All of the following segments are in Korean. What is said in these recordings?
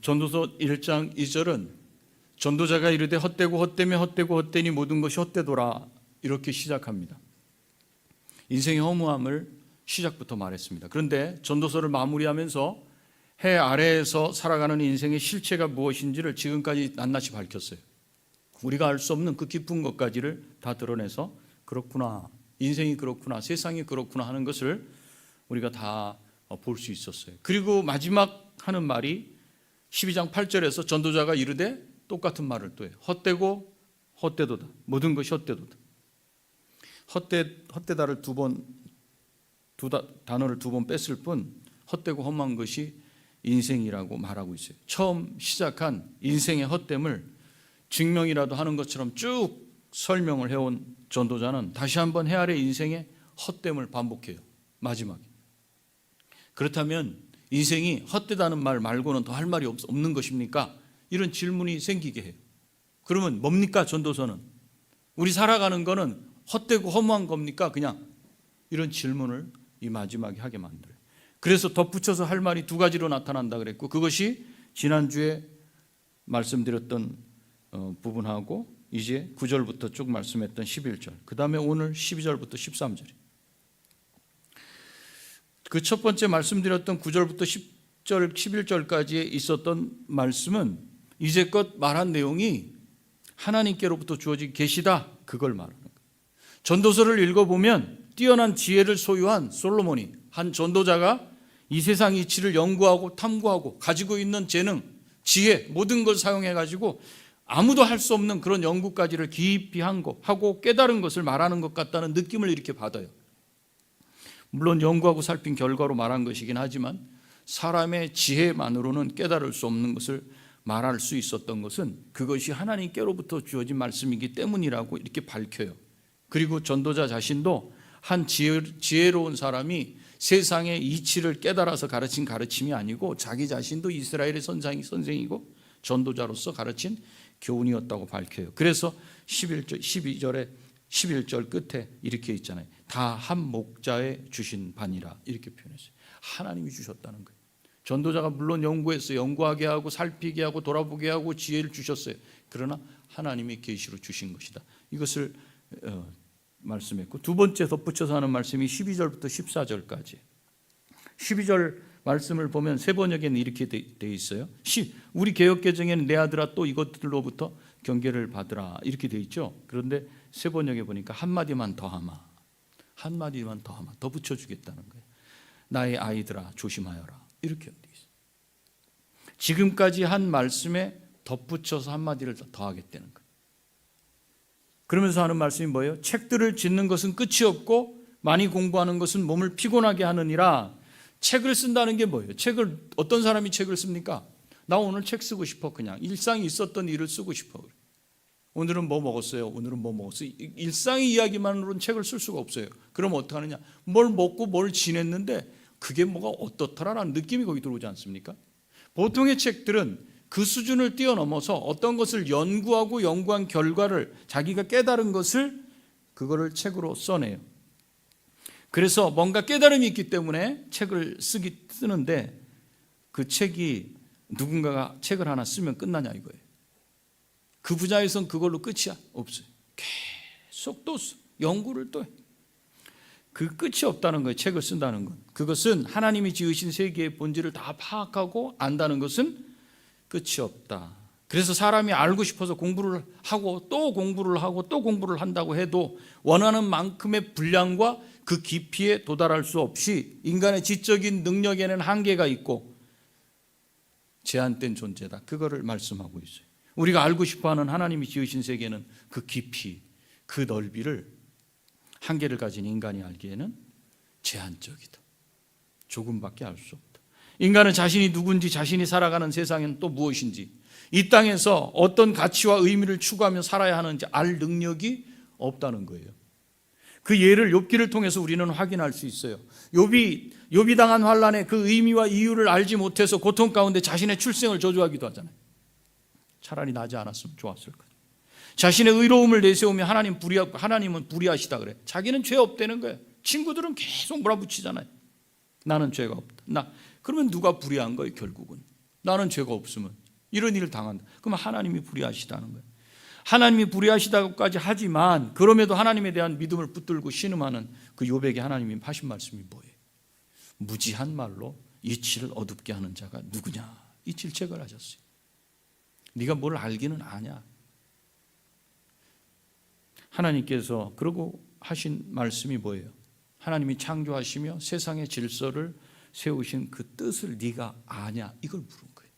전도서 1장 2절은 전도자가 이르되 헛되고 헛되며 헛되고 헛되니 모든 것이 헛되도라 이렇게 시작합니다. 인생의 허무함을 시작부터 말했습니다. 그런데 전도서를 마무리하면서 해 아래에서 살아가는 인생의 실체가 무엇인지를 지금까지 낱낱이 밝혔어요. 우리가 알 수 없는 그 깊은 것까지를 다 드러내서 그렇구나, 인생이 그렇구나, 세상이 그렇구나 하는 것을 우리가 다 볼 수 있었어요. 그리고 마지막 하는 말이 12장 8절에서 전도자가 이르되 똑같은 말을 또 해요. 헛되고 헛되도다. 모든 것이 헛되도다. 헛되다를 단어를 두 번 뺐을 뿐 헛되고 험한 것이 인생이라고 말하고 있어요. 처음 시작한 인생의 헛됨을 증명이라도 하는 것처럼 쭉 설명을 해온 전도자는 다시 한번 해 아래 인생의 헛됨을 반복해요. 마지막에. 그렇다면 인생이 헛되다는 말 말고는 더 할 말이 없는 것입니까? 이런 질문이 생기게 해요. 그러면 뭡니까 전도서는? 우리 살아가는 거는 헛되고 허무한 겁니까? 그냥 이런 질문을 이 마지막에 하게 만들어요. 그래서 덧붙여서 할 말이 두 가지로 나타난다 그랬고, 그것이 지난주에 말씀드렸던 부분하고 이제 9절부터 쭉 말씀했던 11절, 그 다음에 오늘 12절부터 13절. 그 첫 번째 말씀드렸던 9절부터 10절, 11절까지에 있었던 말씀은 이제껏 말한 내용이 하나님께로부터 주어진 계시다, 그걸 말하는 거예요. 전도서를 읽어보면 뛰어난 지혜를 소유한 솔로몬이, 한 전도자가 이 세상 이치를 연구하고 탐구하고 가지고 있는 재능, 지혜, 모든 걸 사용해가지고 아무도 할 수 없는 그런 연구까지를 깊이 하고 깨달은 것을 말하는 것 같다는 느낌을 이렇게 받아요. 물론 연구하고 살핀 결과로 말한 것이긴 하지만 사람의 지혜만으로는 깨달을 수 없는 것을 말할 수 있었던 것은 그것이 하나님께로부터 주어진 말씀이기 때문이라고 이렇게 밝혀요. 그리고 전도자 자신도 한 지혜로운 사람이 세상의 이치를 깨달아서 가르친 가르침이 아니고 자기 자신도 이스라엘의 선생이고 전도자로서 가르친 교훈이었다고 밝혀요. 그래서 11절 끝에 이렇게 있잖아요. 다 한 목자에 주신 바니라, 이렇게 표현했어요. 하나님이 주셨다는 거예요. 전도자가 물론 연구하게 하고 살피게 하고 돌아보게 하고 지혜를 주셨어요. 그러나 하나님이 계시로 주신 것이다. 이것을 말씀했고, 두 번째 덧붙여서 하는 말씀이 12절부터 14절까지. 12절 말씀을 보면 세 번역에는 이렇게 돼 있어요. 우리 개역개정에는 내 아들아 또 이것들로부터 경계를 받으라, 이렇게 돼 있죠. 그런데 세 번역에 보니까 한마디만 더하마, 더 붙여주겠다는 거예요. 나의 아이들아 조심하여라, 이렇게 돼 있어요. 지금까지 한 말씀에 덧붙여서 한마디를 더하겠다는 거예요. 그러면서 하는 말씀이 뭐예요? 책들을 짓는 것은 끝이 없고 많이 공부하는 것은 몸을 피곤하게 하느니라. 책을 쓴다는 게 뭐예요? 어떤 사람이 책을 씁니까? 나 오늘 책 쓰고 싶어. 그냥 일상에 있었던 일을 쓰고 싶어. 오늘은 뭐 먹었어요? 오늘은 뭐 먹었어요? 일상의 이야기만으로는 책을 쓸 수가 없어요. 그럼 어떡하느냐? 뭘 먹고 뭘 지냈는데 그게 뭐가 어떻더라라는 느낌이 거기 들어오지 않습니까? 보통의 책들은 그 수준을 뛰어넘어서 어떤 것을 연구한 결과를, 자기가 깨달은 것을 그거를 책으로 써내요. 그래서 뭔가 깨달음이 있기 때문에 책을 쓰는데, 그 책이 누군가가 책을 하나 쓰면 끝나냐 이거예요. 그 분야에선 그걸로 끝이야? 없어요. 계속 또 연구를 또 해. 그 끝이 없다는 거예요. 책을 쓴다는 건. 그것은 하나님이 지으신 세계의 본질을 다 파악하고 안다는 것은 끝이 없다. 그래서 사람이 알고 싶어서 공부를 하고 또 공부를 하고 또 공부를 한다고 해도 원하는 만큼의 분량과 그 깊이에 도달할 수 없이 인간의 지적인 능력에는 한계가 있고 제한된 존재다. 그거를 말씀하고 있어요. 우리가 알고 싶어하는 하나님이 지으신 세계는 그 깊이, 그 넓이를 한계를 가진 인간이 알기에는 제한적이다. 조금밖에 알 수 없다. 인간은 자신이 누군지, 자신이 살아가는 세상은 또 무엇인지, 이 땅에서 어떤 가치와 의미를 추구하며 살아야 하는지 알 능력이 없다는 거예요. 그 예를 욥기를 통해서 우리는 확인할 수 있어요. 욥이 당한 환난의 그 의미와 이유를 알지 못해서 고통 가운데 자신의 출생을 저주하기도 하잖아요. 차라리 나지 않았으면 좋았을 거예요. 자신의 의로움을 내세우며 하나님은 불의하시다 그래. 자기는 죄 없다는 거예요. 친구들은 계속 몰아붙이잖아요. 나는 죄가 없다. 그러면 누가 불의한 거예요? 결국은 나는 죄가 없으면 이런 일을 당한다. 그러면 하나님이 불의하시다는 거예요. 하나님이 불의하시다고까지 하지만 그럼에도 하나님에 대한 믿음을 붙들고 신음하는 그 욥에게 하나님이 하신 말씀이 뭐예요? 무지한 말로 이치를 어둡게 하는 자가 누구냐? 이 질책을 하셨어요. 네가 뭘 알기는 아냐? 하나님께서 그러고 하신 말씀이 뭐예요? 하나님이 창조하시며 세상의 질서를 세우신 그 뜻을 네가 아냐? 이걸 물은 거예요.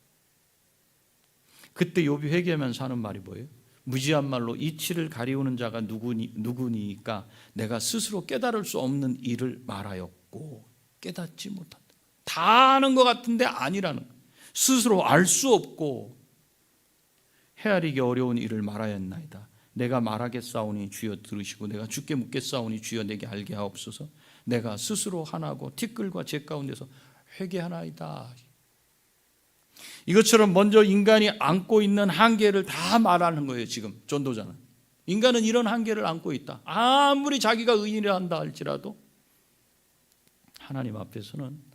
그때 욥이 회개하면서 하는 말이 뭐예요? 무지한 말로 이치를 가리우는 자가 누구니까 내가 스스로 깨달을 수 없는 일을 말하였고 깨닫지 못한다. 다 아는 것 같은데 아니라는 거예요. 스스로 알 수 없고 헤아리기 어려운 일을 말하였나이다. 내가 말하겠사오니 주여 들으시고 내가 주께 묻겠사오니 주여 내게 알게 하옵소서. 내가 스스로 하나고 티끌과 재 가운데서 회개하나이다. 이것처럼 먼저 인간이 안고 있는 한계를 다 말하는 거예요. 지금 전도자는 인간은 이런 한계를 안고 있다. 아무리 자기가 의인이라 한다 할지라도 하나님 앞에서는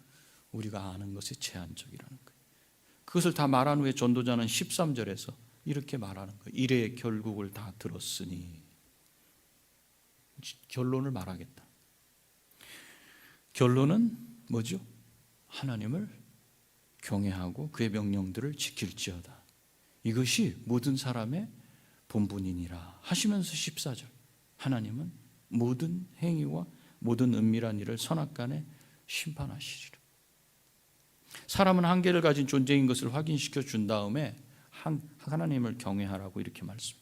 우리가 아는 것이 제한적이라는 거예요. 그것을 다 말한 후에 전도자는 13절에서 이렇게 말하는 거예요. 이래의 결국을 다 들었으니 결론을 말하겠다. 결론은 뭐죠? 하나님을 경외하고 그의 명령들을 지킬지어다. 이것이 모든 사람의 본분이니라 하시면서 14절 하나님은 모든 행위와 모든 은밀한 일을 선악간에 심판하시리라. 사람은 한계를 가진 존재인 것을 확인시켜 준 다음에 하나님을 경외하라고 이렇게 말씀.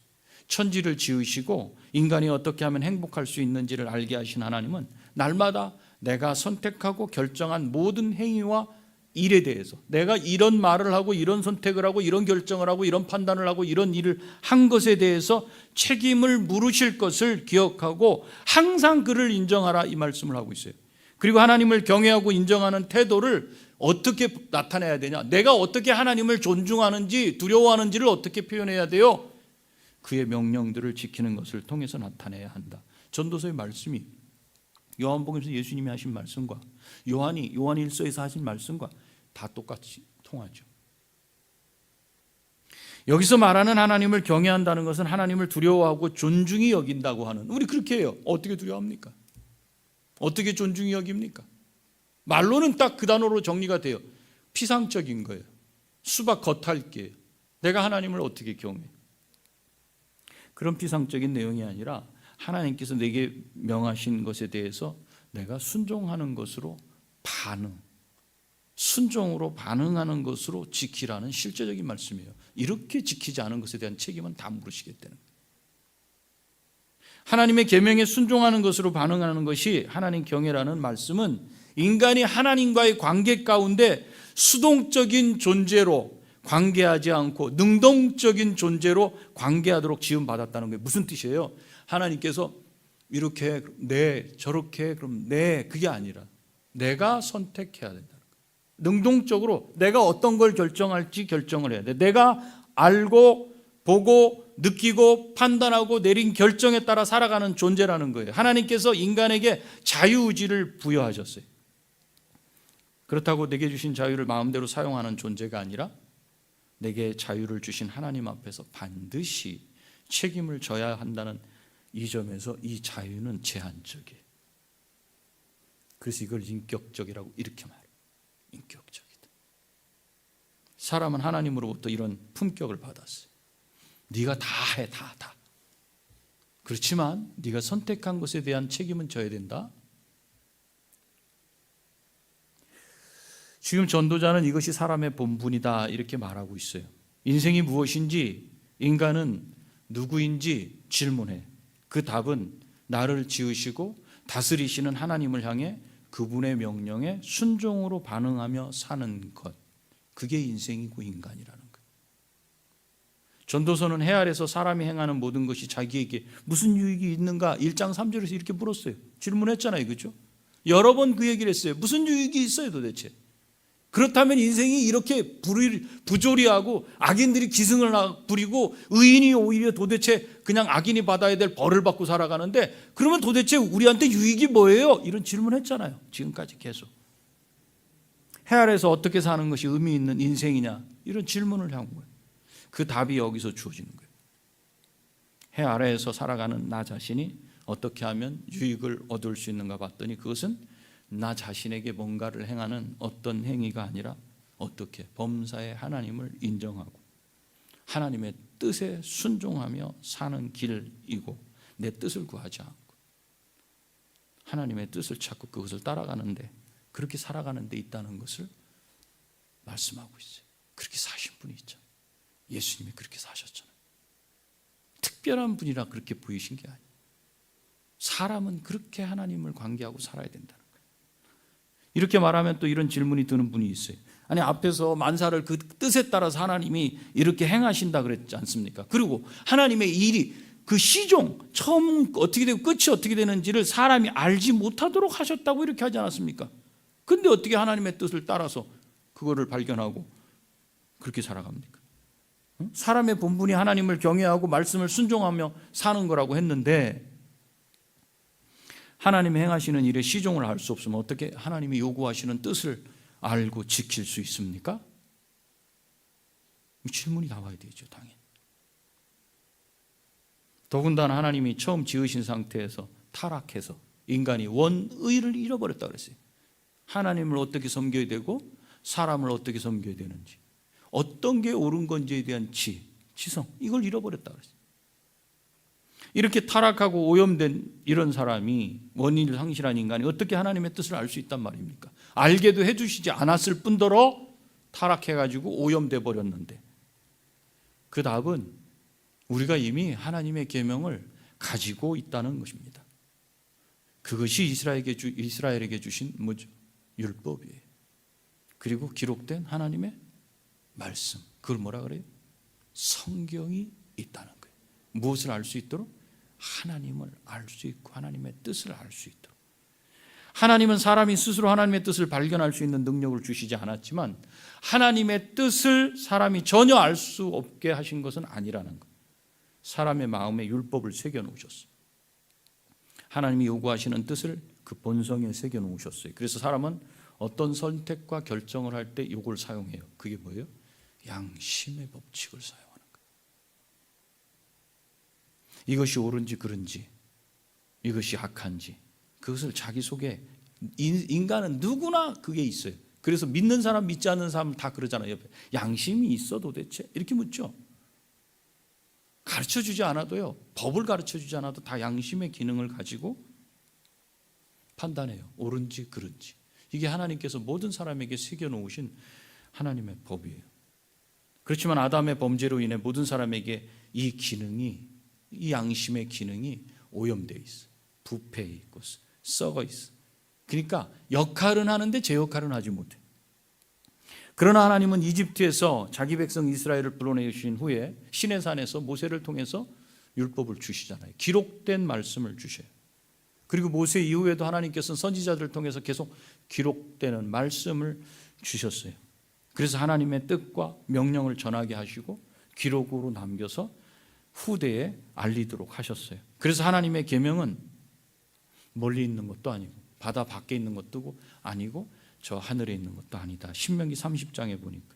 천지를 지으시고 인간이 어떻게 하면 행복할 수 있는지를 알게 하신 하나님은 날마다 내가 선택하고 결정한 모든 행위와 일에 대해서 내가 이런 말을 하고 이런 선택을 하고 이런 결정을 하고 이런 판단을 하고 이런 일을 한 것에 대해서 책임을 물으실 것을 기억하고 항상 그를 인정하라 이 말씀을 하고 있어요. 그리고 하나님을 경외하고 인정하는 태도를 어떻게 나타내야 되냐? 내가 어떻게 하나님을 존중하는지 두려워하는지를 어떻게 표현해야 돼요? 그의 명령들을 지키는 것을 통해서 나타내야 한다. 전도서의 말씀이 요한복음에서 예수님이 하신 말씀과 요한 1서에서 하신 말씀과 다 똑같이 통하죠. 여기서 말하는 하나님을 경외한다는 것은 하나님을 두려워하고 존중히 여긴다고 하는, 우리 그렇게 해요. 어떻게 두려워합니까? 어떻게 존중히 여깁니까? 말로는 딱 그 단어로 정리가 돼요. 피상적인 거예요. 수박 겉핥기예요. 내가 하나님을 어떻게 경외해? 그런 피상적인 내용이 아니라 하나님께서 내게 명하신 것에 대해서 내가 순종하는 것으로 순종으로 반응하는 것으로 지키라는 실제적인 말씀이에요. 이렇게 지키지 않은 것에 대한 책임은 다 물으시겠다는 거예요. 하나님의 계명에 순종하는 것으로 반응하는 것이 하나님 경외라는 말씀은 인간이 하나님과의 관계 가운데 수동적인 존재로 관계하지 않고 능동적인 존재로 관계하도록 지음받았다는 게 무슨 뜻이에요? 하나님께서 이렇게 저렇게 그럼 그게 아니라 내가 선택해야 된다는 거예요. 능동적으로 내가 어떤 걸 결정할지 결정을 해야 돼. 내가 알고 보고 느끼고 판단하고 내린 결정에 따라 살아가는 존재라는 거예요. 하나님께서 인간에게 자유의지를 부여하셨어요. 그렇다고 내게 주신 자유를 마음대로 사용하는 존재가 아니라 내게 자유를 주신 하나님 앞에서 반드시 책임을 져야 한다는 이 점에서 이 자유는 제한적이에요. 그래서 이걸 인격적이라고 이렇게 말해요. 인격적이다. 사람은 하나님으로부터 이런 품격을 받았어요. 네가 다 해, 다. 그렇지만 네가 선택한 것에 대한 책임은 져야 된다. 지금 전도자는 이것이 사람의 본분이다 이렇게 말하고 있어요. 인생이 무엇인지 인간은 누구인지 질문해. 그 답은 나를 지으시고 다스리시는 하나님을 향해 그분의 명령에 순종으로 반응하며 사는 것. 그게 인생이고 인간이라는 거예요. 전도서는 해 아래서 사람이 행하는 모든 것이 자기에게 무슨 유익이 있는가 1장 3절에서 이렇게 물었어요. 질문했잖아요. 그렇죠? 여러 번 그 얘기를 했어요. 무슨 유익이 있어요 도대체? 그렇다면 인생이 이렇게 부조리하고 악인들이 기승을 부리고 의인이 오히려 도대체 그냥 악인이 받아야 될 벌을 받고 살아가는데 그러면 도대체 우리한테 유익이 뭐예요? 이런 질문을 했잖아요. 지금까지 계속. 해 아래서 어떻게 사는 것이 의미 있는 인생이냐? 이런 질문을 한 거예요. 그 답이 여기서 주어지는 거예요. 해 아래에서 살아가는 나 자신이 어떻게 하면 유익을 얻을 수 있는가 봤더니 그것은 나 자신에게 뭔가를 행하는 어떤 행위가 아니라 어떻게 범사의 하나님을 인정하고 하나님의 뜻에 순종하며 사는 길이고 내 뜻을 구하지 않고 하나님의 뜻을 찾고 그것을 따라가는데 그렇게 살아가는 데 있다는 것을 말씀하고 있어요. 그렇게 사신 분이 있잖아요. 예수님이 그렇게 사셨잖아요. 특별한 분이라 그렇게 보이신 게 아니에요. 사람은 그렇게 하나님을 관계하고 살아야 된다는 거예요. 이렇게 말하면 또 이런 질문이 드는 분이 있어요. 아니 앞에서 만사를 그 뜻에 따라서 하나님이 이렇게 행하신다 그랬지 않습니까? 그리고 하나님의 일이 그 시종 처음 어떻게 되고 끝이 어떻게 되는지를 사람이 알지 못하도록 하셨다고 이렇게 하지 않았습니까? 근데 어떻게 하나님의 뜻을 따라서 그거를 발견하고 그렇게 살아갑니까? 사람의 본분이 하나님을 경외하고 말씀을 순종하며 사는 거라고 했는데 하나님이 행하시는 일의 시종을 알 수 없으면 어떻게 하나님이 요구하시는 뜻을 알고 지킬 수 있습니까? 질문이 나와야 되죠, 당연히. 더군다나 하나님이 처음 지으신 상태에서 타락해서 인간이 원의를 잃어버렸다고 그랬어요. 하나님을 어떻게 섬겨야 되고 사람을 어떻게 섬겨야 되는지, 어떤 게 옳은 건지에 대한 지성, 이걸 잃어버렸다고 그랬어요. 이렇게 타락하고 오염된 이런 사람이 원인을 상실한 인간이 어떻게 하나님의 뜻을 알 수 있단 말입니까? 알게도 해주시지 않았을 뿐더러 타락해가지고 오염돼 버렸는데 그 답은 우리가 이미 하나님의 계명을 가지고 있다는 것입니다. 그것이 이스라엘에게 주신 뭐죠? 율법이에요. 그리고 기록된 하나님의 말씀, 그걸 뭐라 그래요? 성경이 있다는 거예요. 무엇을 알 수 있도록? 하나님을 알 수 있고 하나님의 뜻을 알 수 있도록. 하나님은 사람이 스스로 하나님의 뜻을 발견할 수 있는 능력을 주시지 않았지만 하나님의 뜻을 사람이 전혀 알 수 없게 하신 것은 아니라는 것. 사람의 마음에 율법을 새겨놓으셨어요. 하나님이 요구하시는 뜻을 그 본성에 새겨놓으셨어요. 그래서 사람은 어떤 선택과 결정을 할 때 이걸 사용해요. 그게 뭐예요? 양심의 법칙을 사용하는 거예요. 이것이 옳은지 그른지, 이것이 악한지, 그것을 자기 속에, 인간은 누구나 그게 있어요. 그래서 믿는 사람 믿지 않는 사람 다 그러잖아요. 옆에 양심이 있어 도대체? 이렇게 묻죠. 가르쳐주지 않아도요, 법을 가르쳐주지 않아도 다 양심의 기능을 가지고 판단해요. 옳은지 그른지. 이게 하나님께서 모든 사람에게 새겨놓으신 하나님의 법이에요. 그렇지만 아담의 범죄로 인해 모든 사람에게 이 기능이, 이 양심의 기능이 오염되어 있어요. 부패해 있고 썩어 있어. 그러니까 역할은 하는데 제 역할은 하지 못해. 그러나 하나님은 이집트에서 자기 백성 이스라엘을 불러내신 후에 시내산에서 모세를 통해서 율법을 주시잖아요. 기록된 말씀을 주셔요. 그리고 모세 이후에도 하나님께서는 선지자들을 통해서 계속 기록되는 말씀을 주셨어요. 그래서 하나님의 뜻과 명령을 전하게 하시고 기록으로 남겨서 후대에 알리도록 하셨어요. 그래서 하나님의 계명은 멀리 있는 것도 아니고 바다 밖에 있는 것도 아니고 저 하늘에 있는 것도 아니다. 신명기 30장에 보니까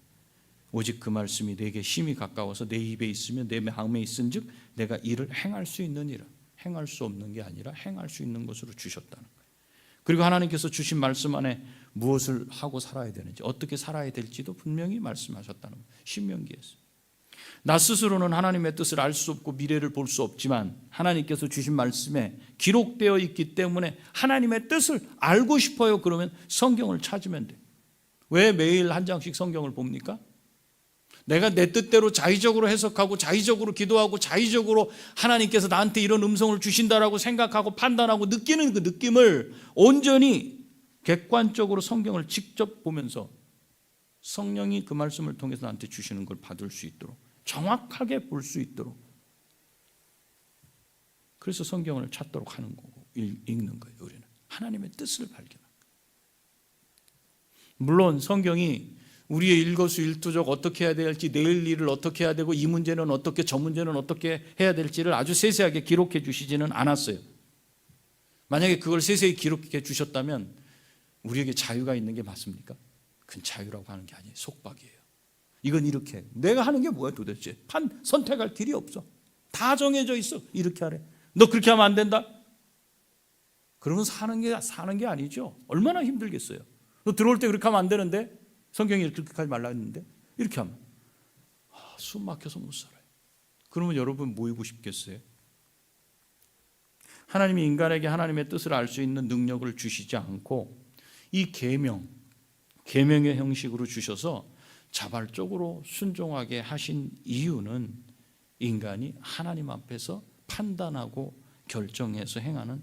오직 그 말씀이 내게 심히 가까워서 내 입에 있으며 내 마음에 있은즉 내가 이를 행할 수 있느니라. 행할 수 없는 게 아니라 행할 수 있는 것으로 주셨다는 거예요. 그리고 하나님께서 주신 말씀 안에 무엇을 하고 살아야 되는지, 어떻게 살아야 될지도 분명히 말씀하셨다는 거예요. 신명기에서. 나 스스로는 하나님의 뜻을 알 수 없고 미래를 볼 수 없지만 하나님께서 주신 말씀에 기록되어 있기 때문에 하나님의 뜻을 알고 싶어요. 그러면 성경을 찾으면 돼요. 왜 매일 한 장씩 성경을 봅니까? 내가 내 뜻대로 자의적으로 해석하고 자의적으로 기도하고 자의적으로 하나님께서 나한테 이런 음성을 주신다라고 생각하고 판단하고 느끼는 그 느낌을 온전히 객관적으로 성경을 직접 보면서 성령이 그 말씀을 통해서 나한테 주시는 걸 받을 수 있도록 정확하게 볼 수 있도록, 그래서 성경을 찾도록 하는 거고 읽는 거예요. 우리는 하나님의 뜻을 발견하는 거예요. 물론 성경이 우리의 일거수일투족 어떻게 해야 될지, 내일 일을 어떻게 해야 되고 이 문제는 어떻게 저 문제는 어떻게 해야 될지를 아주 세세하게 기록해 주시지는 않았어요. 만약에 그걸 세세히 기록해 주셨다면 우리에게 자유가 있는 게 맞습니까? 그건 자유라고 하는 게 아니에요. 속박이에요. 이건 이렇게 해. 내가 하는 게 뭐야 도대체? 선택할 길이 없어. 다 정해져 있어. 이렇게 하래. 너 그렇게 하면 안 된다. 그러면 사는 게 아니죠. 얼마나 힘들겠어요. 너 들어올 때 그렇게 하면 안 되는데, 성경이 이렇게 하지 말라 했는데 이렇게 하면 숨 막혀서 못 살아요. 그러면 여러분 모이고 싶겠어요? 하나님이 인간에게 하나님의 뜻을 알 수 있는 능력을 주시지 않고 이 계명의 형식으로 주셔서 자발적으로 순종하게 하신 이유는 인간이 하나님 앞에서 판단하고 결정해서 행하는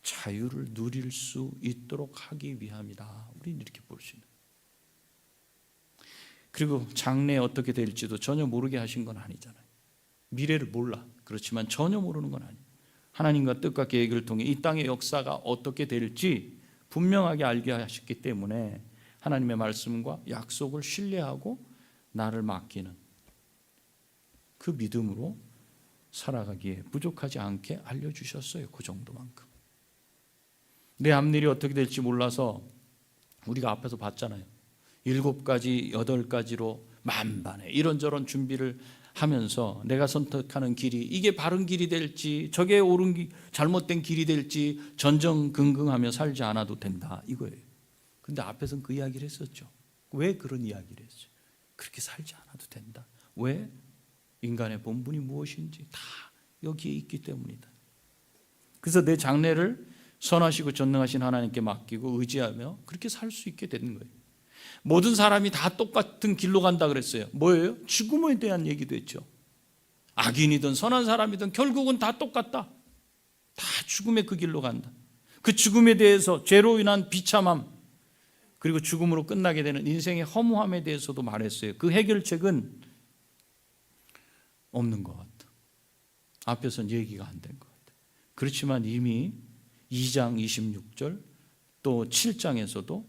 자유를 누릴 수 있도록 하기 위함이다. 우리는 이렇게 볼 수 있는. 그리고 장래에 어떻게 될지도 전혀 모르게 하신 건 아니잖아요. 미래를 몰라. 그렇지만 전혀 모르는 건 아니에요. 하나님과 뜻과 계획을 통해 이 땅의 역사가 어떻게 될지 분명하게 알게 하셨기 때문에 하나님의 말씀과 약속을 신뢰하고 나를 맡기는 그 믿음으로 살아가기에 부족하지 않게 알려주셨어요. 그 정도만큼. 내 앞일이 어떻게 될지 몰라서 우리가 앞에서 봤잖아요. 7가지, 8가지로 만반에 이런저런 준비를 하면서 내가 선택하는 길이 이게 바른 길이 될지 저게 잘못된 길이 될지 전전긍긍하며 살지 않아도 된다 이거예요. 근데 앞에서는 그 이야기를 했었죠. 왜 그런 이야기를 했죠? 그렇게 살지 않아도 된다. 왜? 인간의 본분이 무엇인지 다 여기에 있기 때문이다. 그래서 내 장래를 선하시고 전능하신 하나님께 맡기고 의지하며 그렇게 살 수 있게 되는 거예요. 모든 사람이 다 똑같은 길로 간다 그랬어요. 뭐예요? 죽음에 대한 얘기도 했죠. 악인이든 선한 사람이든 결국은 다 똑같다. 다 죽음의 그 길로 간다. 그 죽음에 대해서 죄로 인한 비참함 그리고 죽음으로 끝나게 되는 인생의 허무함에 대해서도 말했어요. 그 해결책은 없는 것 같다. 앞에서는 얘기가 안 된 것 같다. 그렇지만 이미 2장 26절 또 7장에서도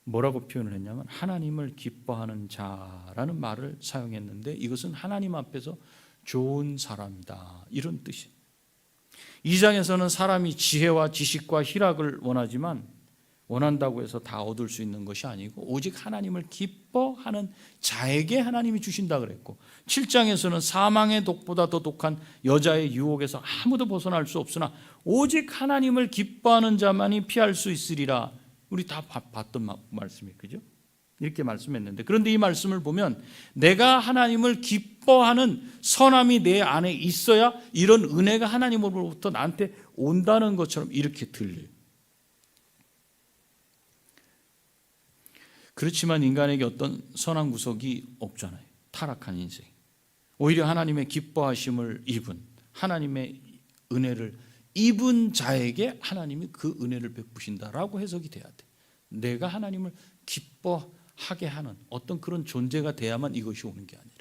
뭐라고 표현을 했냐면 하나님을 기뻐하는 자라는 말을 사용했는데 이것은 하나님 앞에서 좋은 사람이다 이런 뜻이에요. 2장에서는 사람이 지혜와 지식과 희락을 원한다고 해서 다 얻을 수 있는 것이 아니고 오직 하나님을 기뻐하는 자에게 하나님이 주신다 그랬고 7장에서는 사망의 독보다 더 독한 여자의 유혹에서 아무도 벗어날 수 없으나 오직 하나님을 기뻐하는 자만이 피할 수 있으리라. 우리 다 봤던 말씀이에요. 그죠? 이렇게 말씀했는데 그런데 이 말씀을 보면 내가 하나님을 기뻐하는 선함이 내 안에 있어야 이런 은혜가 하나님으로부터 나한테 온다는 것처럼 이렇게 들려요. 그렇지만 인간에게 어떤 선한 구석이 없잖아요. 타락한 인생. 오히려 하나님의 기뻐하심을 입은 하나님의 은혜를 입은 자에게 하나님이 그 은혜를 베푸신다라고 해석이 돼야 돼. 내가 하나님을 기뻐하게 하는 어떤 그런 존재가 돼야만 이것이 오는 게 아니라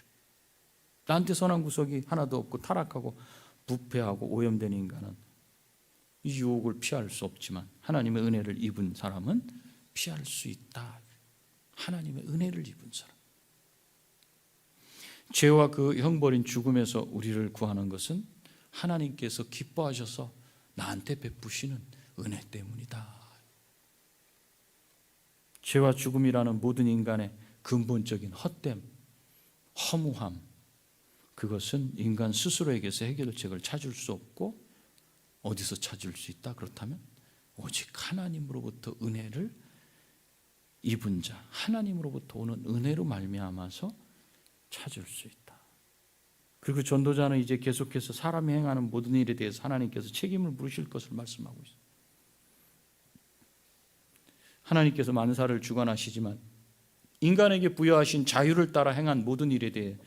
나한테 선한 구석이 하나도 없고 타락하고 부패하고 오염된 인간은 이 유혹을 피할 수 없지만 하나님의 은혜를 입은 사람은 피할 수 있다. 하나님의 은혜를 입은 사람. 죄와 그 형벌인 죽음에서 우리를 구하는 것은 하나님께서 기뻐하셔서 나한테 베푸시는 은혜 때문이다. 죄와 죽음이라는 모든 인간의 근본적인 헛됨, 허무함, 그것은 인간 스스로에게서 해결책을 찾을 수 없고 어디서 찾을 수 있다? 그렇다면 오직 하나님으로부터 은혜를 입은 자, 하나님으로부터 오는 은혜로 말미암아서 찾을 수 있다. 그리고 전도자는 이제 계속해서 사람이 행하는 모든 일에 대해서 하나님께서 책임을 물으실 것을 말씀하고 있습니다. 하나님께서 만사를 주관하시지만 인간에게 부여하신 자유를 따라 행한 모든 일에 대해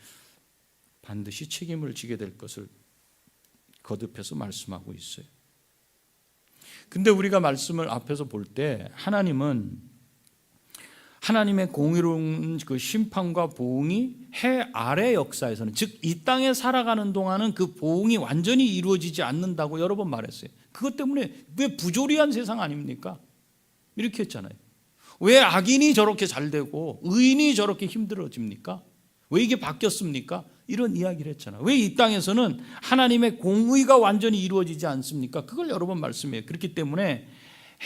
반드시 책임을 지게 될 것을 거듭해서 말씀하고 있어요. 근데 우리가 말씀을 앞에서 볼 때 하나님의 공의로운 그 심판과 보응이 해 아래 역사에서는 즉 이 땅에 살아가는 동안은 그 보응이 완전히 이루어지지 않는다고 여러 번 말했어요. 그것 때문에 왜 부조리한 세상 아닙니까? 이렇게 했잖아요. 왜 악인이 저렇게 잘 되고 의인이 저렇게 힘들어집니까? 왜 이게 바뀌었습니까? 이런 이야기를 했잖아요. 왜 이 땅에서는 하나님의 공의가 완전히 이루어지지 않습니까? 그걸 여러 번 말씀해요. 그렇기 때문에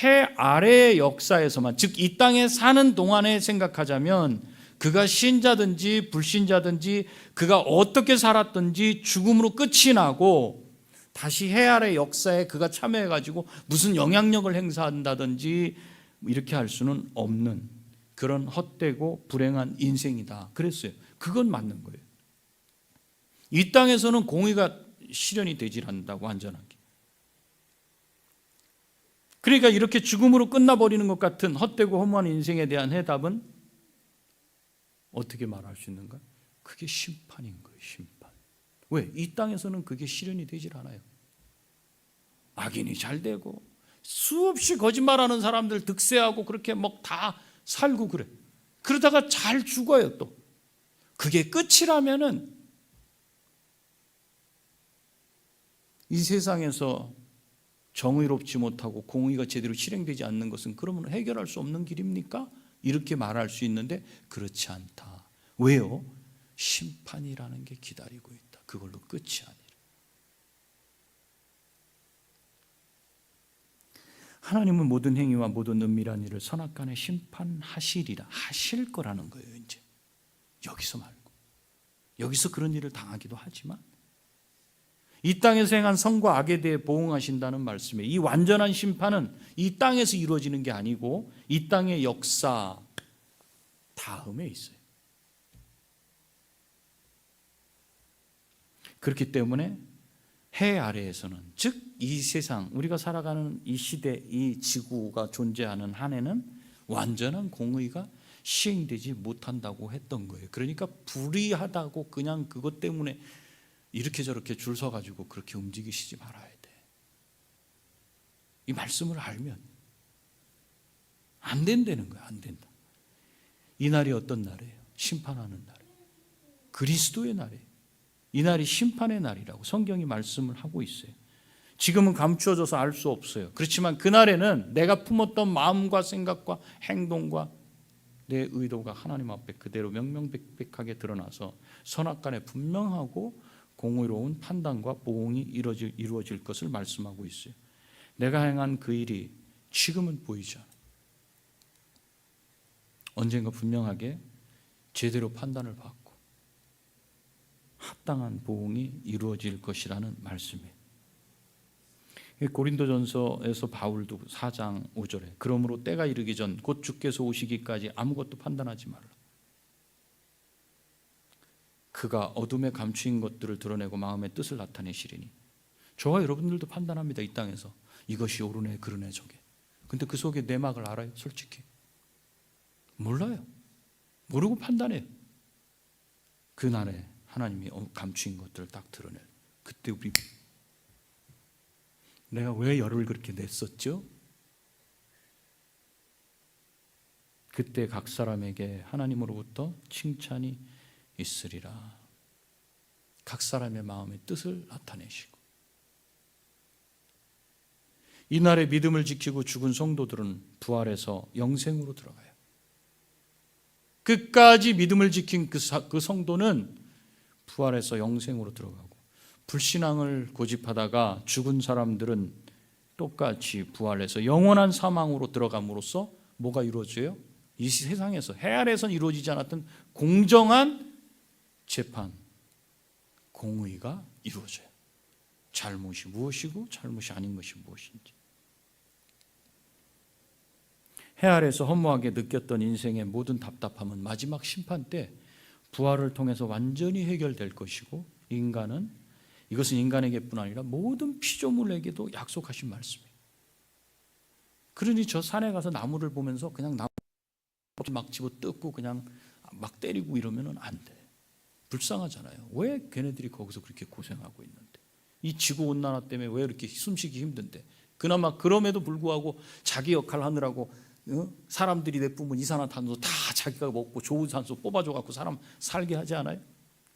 해 아래의 역사에서만 즉 이 땅에 사는 동안에 생각하자면 그가 신자든지 불신자든지 그가 어떻게 살았든지 죽음으로 끝이 나고 다시 해 아래 역사에 그가 참여해가지고 무슨 영향력을 행사한다든지 이렇게 할 수는 없는 그런 헛되고 불행한 인생이다 그랬어요. 그건 맞는 거예요. 이 땅에서는 공의가 실현이 되질 않는다고 완전하게. 그러니까 이렇게 죽음으로 끝나버리는 것 같은 헛되고 허무한 인생에 대한 해답은 어떻게 말할 수 있는가? 그게 심판인 거예요. 심판. 왜? 이 땅에서는 그게 실현이 되질 않아요. 악인이 잘 되고 수없이 거짓말하는 사람들 득세하고 그렇게 막 다 살고 그래. 그러다가 잘 죽어요 또. 그게 끝이라면은 이 세상에서 정의롭지 못하고 공의가 제대로 실행되지 않는 것은 그러면 해결할 수 없는 길입니까? 이렇게 말할 수 있는데 그렇지 않다. 왜요? 심판이라는 게 기다리고 있다. 그걸로 끝이 아니라. 하나님은 모든 행위와 모든 은밀한 일을 선악간에 심판하시리라. 하실 거라는 거예요. 이제 여기서 말고. 여기서 그런 일을 당하기도 하지만 이 땅에서 행한 선과 악에 대해 보응하신다는 말씀에 이 완전한 심판은 이 땅에서 이루어지는 게 아니고 이 땅의 역사 다음에 있어요. 그렇기 때문에 해 아래에서는 즉 이 세상 우리가 살아가는 이 시대 이 지구가 존재하는 한에는 완전한 공의가 시행되지 못한다고 했던 거예요. 그러니까 불의하다고 그냥 그것 때문에 이렇게 저렇게 줄 서가지고 그렇게 움직이시지 말아야 돼. 이 말씀을 알면 안 된다는 거야. 안 된다. 이 날이 어떤 날이에요? 심판하는 날이에요. 그리스도의 날이에요. 이 날이 심판의 날이라고 성경이 말씀을 하고 있어요. 지금은 감추어져서 알 수 없어요. 그렇지만 그날에는 내가 품었던 마음과 생각과 행동과 내 의도가 하나님 앞에 그대로 명명백백하게 드러나서 선악간에 분명하고 공의로운 판단과 보응이 이루어질 것을 말씀하고 있어요. 내가 행한 그 일이 지금은 보이지 않아. 언젠가 분명하게 제대로 판단을 받고 합당한 보응이 이루어질 것이라는 말씀이에요. 고린도전서에서 바울도 4장 5절에 그러므로 때가 이르기 전 곧 주께서 오시기까지 아무것도 판단하지 말라. 그가 어둠에 감추인 것들을 드러내고 마음의 뜻을 나타내시리니. 저와 여러분들도 판단합니다. 이 땅에서 이것이 옳으네 그러네 저게. 근데 그 속에 내막을 알아요? 솔직히 몰라요. 모르고 판단해요. 그날에 하나님이 감추인 것들을 딱 드러내요. 그때 우리 내가 왜 열을 그렇게 냈었죠? 그때 각 사람에게 하나님으로부터 칭찬이 있으리라. 각 사람의 마음의 뜻을 나타내시고 이날의 믿음을 지키고 죽은 성도들은 부활해서 영생으로 들어가요. 끝까지 믿음을 지킨 그 성도는 부활해서 영생으로 들어가고 불신앙을 고집하다가 죽은 사람들은 똑같이 부활해서 영원한 사망으로 들어감으로써 뭐가 이루어져요? 이 세상에서 해 아래에서는 이루어지지 않았던 공정한 재판, 공의가 이루어져요. 잘못이 무엇이고 잘못이 아닌 것이 무엇인지. 해 아래에서 허무하게 느꼈던 인생의 모든 답답함은 마지막 심판 때 부활을 통해서 완전히 해결될 것이고 이것은 인간에게뿐 아니라 모든 피조물에게도 약속하신 말씀이에요. 그러니 저 산에 가서 나무를 보면서 그냥 나무 막 집어 뜯고 그냥 막 때리고 이러면 안 돼. 불쌍하잖아요. 왜 걔네들이 거기서 그렇게 고생하고 있는데, 이 지구온난화 때문에 왜 이렇게 숨쉬기 힘든데, 그나마 그럼에도 불구하고 자기 역할 하느라고 사람들이 내뿜은 이산화탄소 다 자기가 먹고 좋은 산소 뽑아줘갖고 사람 살게 하지 않아요?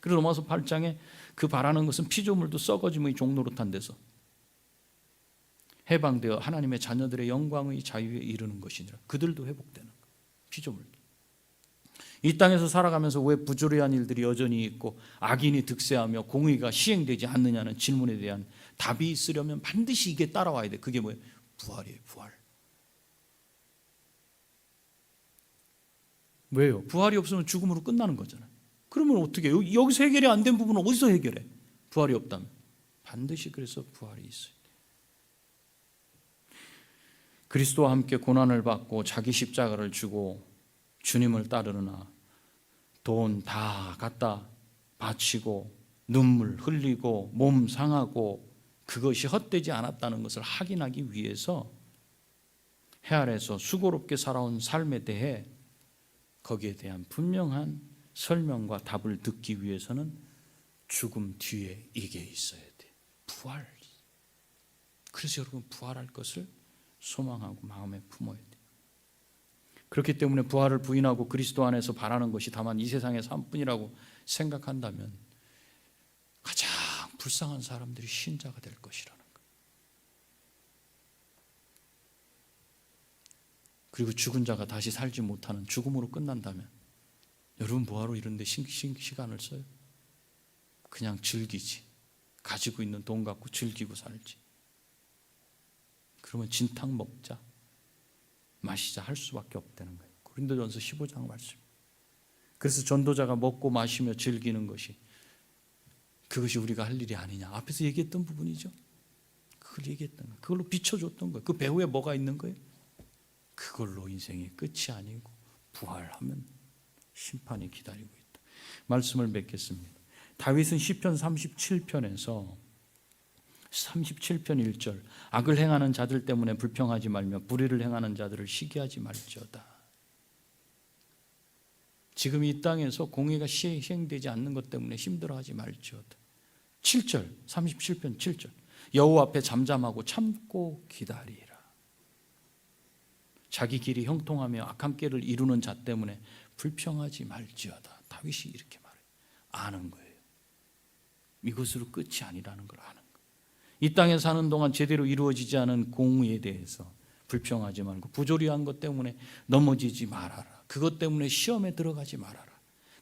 그리고 로마서 8장에 그 바라는 것은 피조물도 썩어짐의 종노릇한 데서 해방되어 하나님의 자녀들의 영광의 자유에 이르는 것이니라. 그들도 회복되는 것, 피조물도. 이 땅에서 살아가면서 왜 부조리한 일들이 여전히 있고 악인이 득세하며 공의가 시행되지 않느냐는 질문에 대한 답이 있으려면 반드시 이게 따라와야 돼. 그게 뭐예요? 부활이에요. 부활. 왜요? 부활이 없으면 죽음으로 끝나는 거잖아요. 그러면 어떻게 해요? 여기서 해결이 안 된 부분은 어디서 해결해? 부활이 없다면. 반드시 그래서 부활이 있어요. 그리스도와 함께 고난을 받고 자기 십자가를 주고 주님을 따르느나 돈 다 갖다 바치고 눈물 흘리고 몸 상하고 그것이 헛되지 않았다는 것을 확인하기 위해서 해 아래에서 수고롭게 살아온 삶에 대해 거기에 대한 분명한 설명과 답을 듣기 위해서는 죽음 뒤에 이게 있어야 돼. 부활. 그래서 여러분 부활할 것을 소망하고 마음에 품어야 돼. 그렇기 때문에 부활을 부인하고 그리스도 안에서 바라는 것이 다만 이 세상의 삶뿐이라고 생각한다면 가장 불쌍한 사람들이 신자가 될 것이라는 거예요. 그리고 죽은 자가 다시 살지 못하는 죽음으로 끝난다면 여러분 뭐하러 이런 데 시간을 써요? 그냥 즐기지. 가지고 있는 돈 갖고 즐기고 살지. 그러면 진탕 먹자 마시자 할 수밖에 없다는 거예요. 고린도전서 15장 말씀. 그래서 전도자가 먹고 마시며 즐기는 것이 그것이 우리가 할 일이 아니냐. 앞에서 얘기했던 부분이죠. 그걸 얘기했던 거예요. 그걸로 비춰줬던 거예요. 그 배후에 뭐가 있는 거예요? 그걸로 인생의 끝이 아니고 부활하면 심판이 기다리고 있다. 말씀을 맺겠습니다. 다윗은 시편 37편에서 37편 1절 악을 행하는 자들 때문에 불평하지 말며 불의를 행하는 자들을 시기하지 말지어다. 지금 이 땅에서 공의가 시행되지 않는 것 때문에 힘들어하지 말지어다. 7절 37편 7절 여호와 앞에 잠잠하고 참고 기다리라. 자기 길이 형통하며 악한 길을 이루는 자 때문에 불평하지 말지어다. 다윗이 이렇게 말해요. 아는 거예요. 이것으로 끝이 아니라는 걸 아는 거예요. 이 땅에 사는 동안 제대로 이루어지지 않은 공의에 대해서 불평하지 말고 부조리한 것 때문에 넘어지지 말아라. 그것 때문에 시험에 들어가지 말아라.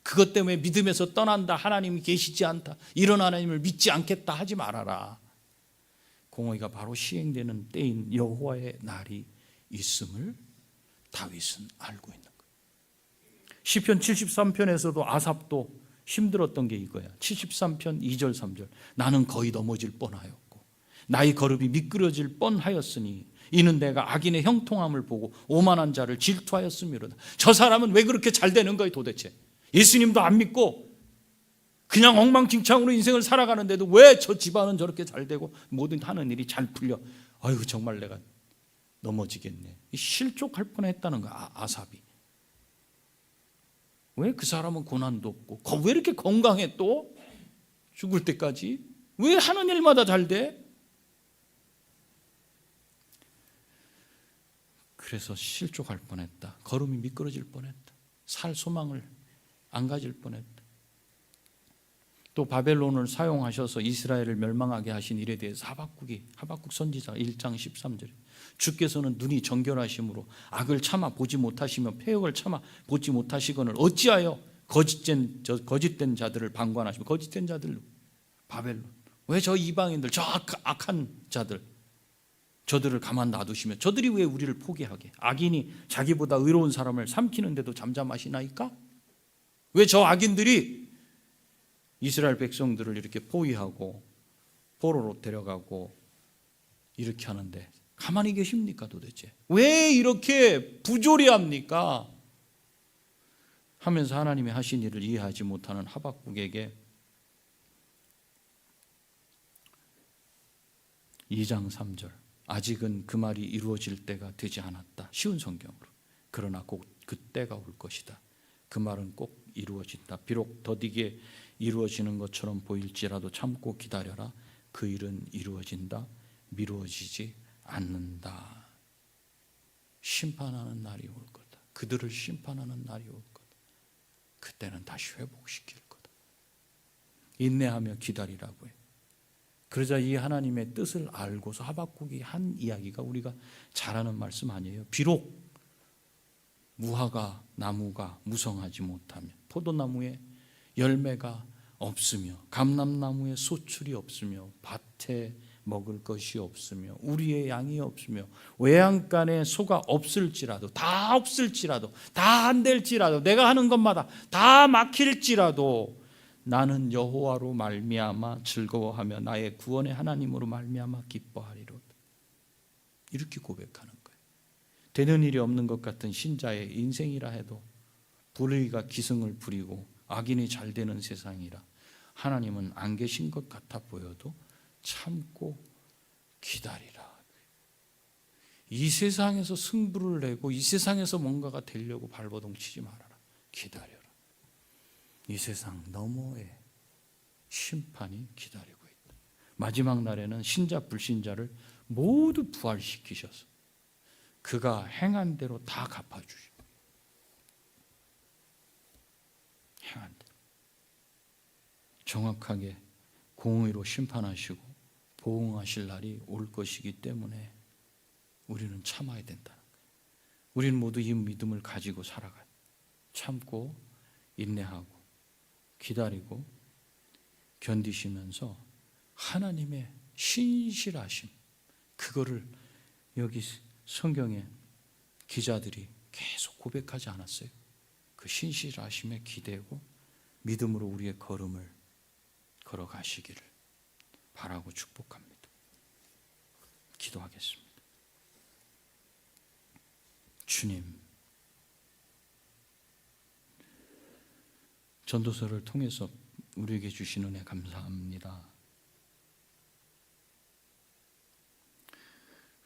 그것 때문에 믿음에서 떠난다. 하나님이 계시지 않다. 이런 하나님을 믿지 않겠다 하지 말아라. 공의가 바로 시행되는 때인 여호와의 날이 있음을 다윗은 알고 있는 거예요. 시편 73편에서도 아삽도 힘들었던 게 이거야. 73편 2절 3절 나는 거의 넘어질 뻔하였고 나의 걸음이 미끄러질 뻔하였으니 이는 내가 악인의 형통함을 보고 오만한 자를 질투하였음이로다. 저 사람은 왜 그렇게 잘 되는 거예요 도대체? 예수님도 안 믿고 그냥 엉망진창으로 인생을 살아가는데도 왜 저 집안은 저렇게 잘 되고 모든 하는 일이 잘 풀려? 아이고 정말 내가 넘어지겠네. 실족할 뻔했다는 거야. 아삽이. 왜 그 사람은 고난도 없고 왜 이렇게 건강해 또? 죽을 때까지? 왜 하는 일마다 잘 돼? 그래서 실족할 뻔했다. 걸음이 미끄러질 뻔했다. 살 소망을 안 가질 뻔했다. 또 바벨론을 사용하셔서 이스라엘을 멸망하게 하신 일에 대해서 하박국 선지자 1장 13절에 주께서는 눈이 정결하심으로 악을 참아 보지 못하시며 폐역을 참아 보지 못하시거늘 어찌하여 거짓된 자들을 방관하시며 거짓된 자들 바벨론 왜 저 이방인들 저 악한 자들 저들을 가만 놔두시며 저들이 왜 우리를 포기하게 악인이 자기보다 의로운 사람을 삼키는데도 잠잠하시나이까? 왜 저 악인들이 이스라엘 백성들을 이렇게 포위하고 포로로 데려가고 이렇게 하는데 가만히 계십니까 도대체? 왜 이렇게 부조리합니까? 하면서 하나님이 하신 일을 이해하지 못하는 하박국에게 2장 3절 아직은 그 말이 이루어질 때가 되지 않았다. 쉬운 성경으로. 그러나 곧 그 때가 올 것이다. 그 말은 꼭 이루어진다. 비록 더디게 이루어지는 것처럼 보일지라도 참고 기다려라. 그 일은 이루어진다. 미루어지지 않는다. 심판하는 날이 올 거다. 그들을 심판하는 날이 올 거다. 그때는 다시 회복시킬 거다. 인내하며 기다리라고 해요. 그러자 이 하나님의 뜻을 알고서 하박국이 한 이야기가 우리가 잘 아는 말씀 아니에요. 비록 무화과 나무가 무성하지 못하며 포도나무에 열매가 없으며 감람나무에 소출이 없으며 밭에 먹을 것이 없으며 우리의 양이 없으며 외양간에 소가 없을지라도 다 없을지라도 다 안 될지라도 내가 하는 것마다 다 막힐지라도 나는 여호와로 말미암아 즐거워하며 나의 구원의 하나님으로 말미암아 기뻐하리로다. 이렇게 고백하는 거예요. 되는 일이 없는 것 같은 신자의 인생이라 해도 불의가 기승을 부리고 악인이 잘 되는 세상이라 하나님은 안 계신 것 같아 보여도 참고 기다리라. 이 세상에서 승부를 내고 이 세상에서 뭔가가 되려고 발버둥 치지 말아라. 기다려라. 이 세상 너머에 심판이 기다리고 있다. 마지막 날에는 신자 불신자를 모두 부활시키셔서 그가 행한 대로 다 갚아주시고 행한 대로 정확하게 공의로 심판하시고 보응하실 날이 올 것이기 때문에 우리는 참아야 된다는 거예요. 우리는 모두 이 믿음을 가지고 살아가요. 참고 인내하고 기다리고 견디시면서 하나님의 신실하심, 그거를 여기 성경에 기자들이 계속 고백하지 않았어요? 그 신실하심에 기대고 믿음으로 우리의 걸음을 걸어가시기를 바라고 축복합니다. 기도하겠습니다. 주님, 전도서를 통해서 우리에게 주신 은혜 감사합니다.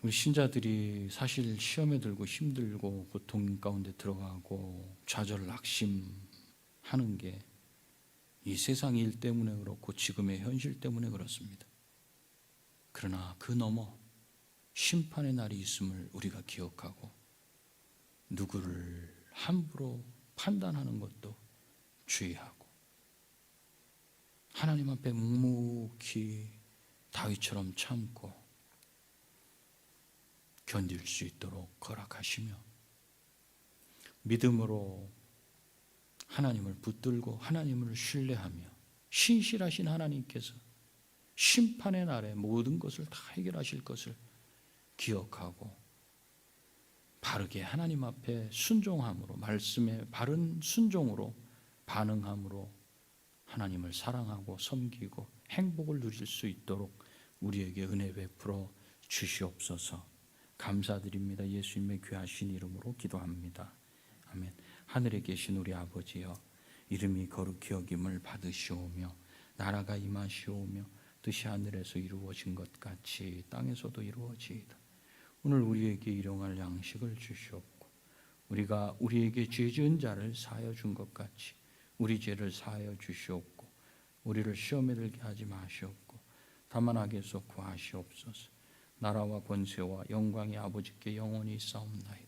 우리 신자들이 사실 시험에 들고 힘들고 고통 가운데 들어가고 좌절 낙심하는 게 이 세상 일 때문에 그렇고 지금의 현실 때문에 그렇습니다. 그러나 그 너머 심판의 날이 있음을 우리가 기억하고 누구를 함부로 판단하는 것도 주의하고 하나님 앞에 묵묵히 다윗처럼 참고 견딜 수 있도록 허락하시며 믿음으로 하나님을 붙들고 하나님을 신뢰하며 신실하신 하나님께서 심판의 날에 모든 것을 다 해결하실 것을 기억하고 바르게 하나님 앞에 순종함으로 말씀에 바른 순종으로 반응함으로 하나님을 사랑하고 섬기고 행복을 누릴 수 있도록 우리에게 은혜 베풀어 주시옵소서. 감사드립니다. 예수님의 귀하신 이름으로 기도합니다. 아멘. 하늘에 계신 우리 아버지여, 이름이 거룩히 여김을 받으시오며 나라가 임하시오며 뜻이 하늘에서 이루어진 것 같이 땅에서도 이루어지이다. 오늘 우리에게 일용할 양식을 주시옵고 우리가 우리에게 죄 지은 자를 사하여 준 것 같이 우리 죄를 사하여 주시옵고 우리를 시험에 들게 하지 마시옵고 다만 악에서 구하시옵소서. 나라와 권세와 영광이 아버지께 영원히 있사옵나이다.